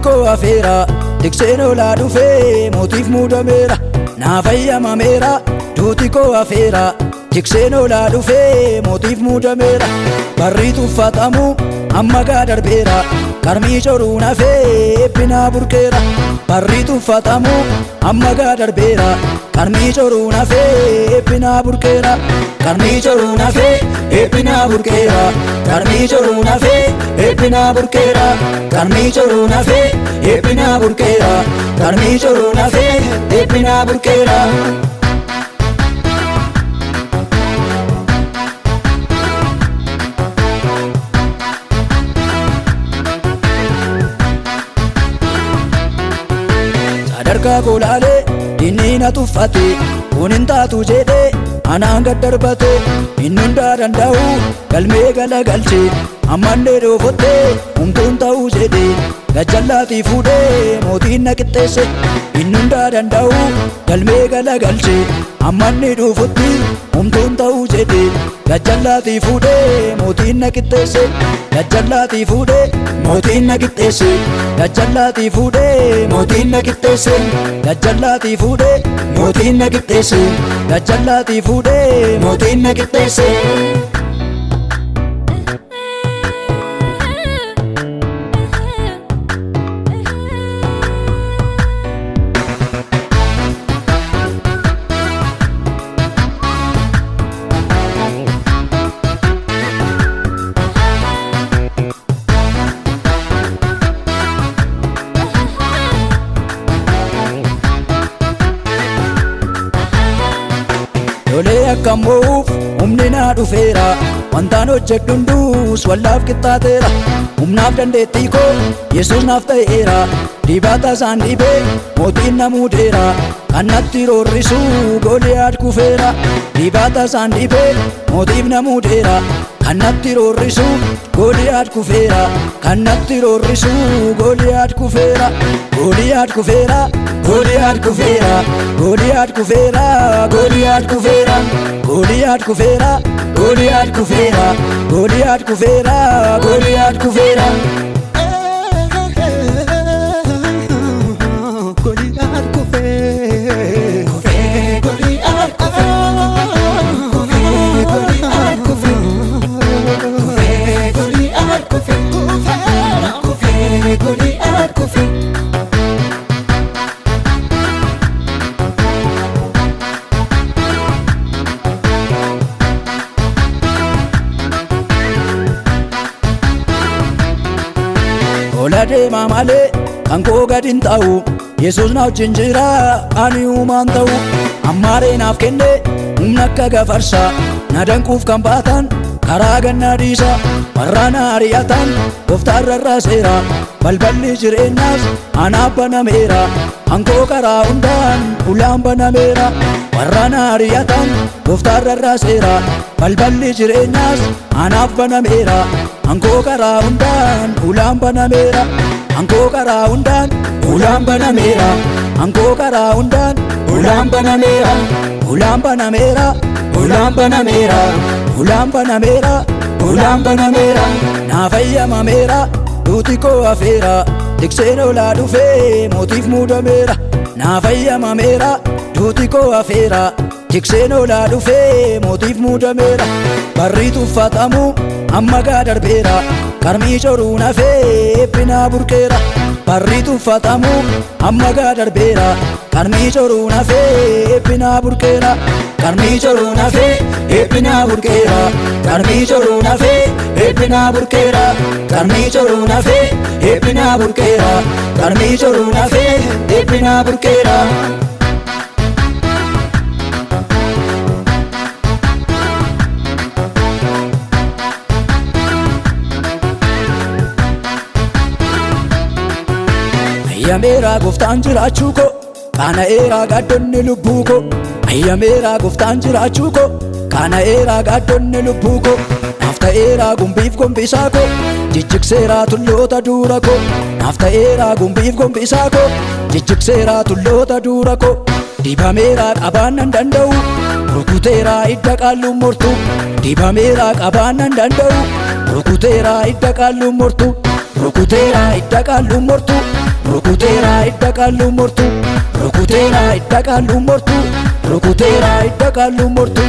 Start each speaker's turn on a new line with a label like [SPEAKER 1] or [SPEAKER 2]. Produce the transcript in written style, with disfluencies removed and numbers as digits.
[SPEAKER 1] koo hafeera tikseen olaa dhufee mootiif muudameera naa fayyamameera duuti koo hafeera tikseen olaa dhufee mootiif muudameera barri tuffatamu amma gaa darbeera karmii coruun hafee eebbinaa burqeera barri tuffatamu amma gaa darbeera karmii coruun hafee eebbinaa burqeera karmii coruun hafee eebbinaa burqeera karmii coruun hafee eebbinaa burqeera karmii coruun hafee eebbinaa burqeera karmii coruun hafee eebbinaa burqeera. Sadarkaa kolaalee diinni na tuffate kun hin taatu jedhee anaan gad darbate inni hundaa danda'u galmee galagalche ammallee dhoofottee humtuun ta'uu jedhee gajjallaatii fuudhee mootiin na qixxeesse inni hundaa danda'u galmee galagalche ammallee dhoofotti humtuun ta'uu jedhee gajjallaatii fuudhee mootiin na qixxeesse gajjallaatii fuudhee mootiin na qixxeesse gajjallaatii fuudhee mootiin na qixxeesse gajjallaatii fuudhee mootiin na qixxeesse gajjallaatii fuudhee mootiin na qixxeesse. Lolee akkam moo'uuf humni naa dhufeera wantaan hojjedhu hunduus wallaaf qixxaateera humnaaf dandeettii koo Yesuus naaf ta'eera dibaata isaan dhibee mootiin na muudeera kan natti roorrisu Gooliyaad kufeera dibaata isaan dhibee mootiif na muudeera kan natti roorrisu Gooliyaad kufeera kan natti roorrisu Gooliyaad kufeera Gooliyaad kufeera Gooliyaad kufeera Gooliyaad kufeera Gooliyaad kufeera Gooliyaad kufeera Gooliyaad kufeera Gooliyaad kufeera Gooliyaad kufeera. Ola deemaa malee kan koo gad hin ta'u Yesuus na wajjin jira ani uumaan ta'u ammaaree naaf kenne humna akka gafarsa na danquuf kan baatan karaa gannaa dhiisa warra na ari'atan gooftaan rarraaseera balballi jireenyaas anaaf banameera hankoo karaa hundaan ulaan banameera warra na ari'atan gooftaan rarraaseera balballi jireenyaas anaaf banameera hankoo karaa hundaan ulaan banameera hankoo karaa hundaan ulaan banameera hankoo karaa hundaan ulaan banameera ulaan banameera ulaan banameera ulaan banameera ulaan banameera naa fayyamameera duuti koo hafeera tikseen olaa dhufee mootiif muudameera naa fayyamameera duuti koo hafeera tikseen olaa dhufee mootiif muudameera barri tuffatamu amma gaa darbeera karmii coruun hafee eebbinaa burqeera barri tuffatamu amma gaa darbeera karmii coruun hafee eebbinaa burqeera karmii coruun hafee eebbinaa burqeera karmii coruun hafee eebbinaa burqeera karmii coruun hafee eebbinaa burqeera karmii coruun hafee eebbinaa burqeera. Ayyameera gooftaan jiraachuu koo qaana'eera gaaddonni lubbuu koo ayyameera gooftaan jiraachuu koo qaana'eera gaaddonni lubbuu koo naaf ta'eera gumbiif gombisaa koo jijjigseera tulloota duura koo naaf ta'eera gumbiif gombisaa koo jijjigseera tulloota duura koo dibameera qabaan nan danda'u rukuteera idda qaalluun mortu dibameera qabaan nan danda'u rukuteera idda qaalluun mortu rukuteera hidda qaalluun mortu rukuteera hidda qaalluun mortu rukuteera hidda qaalluun mortu rukuteera hidda qaalluun mortu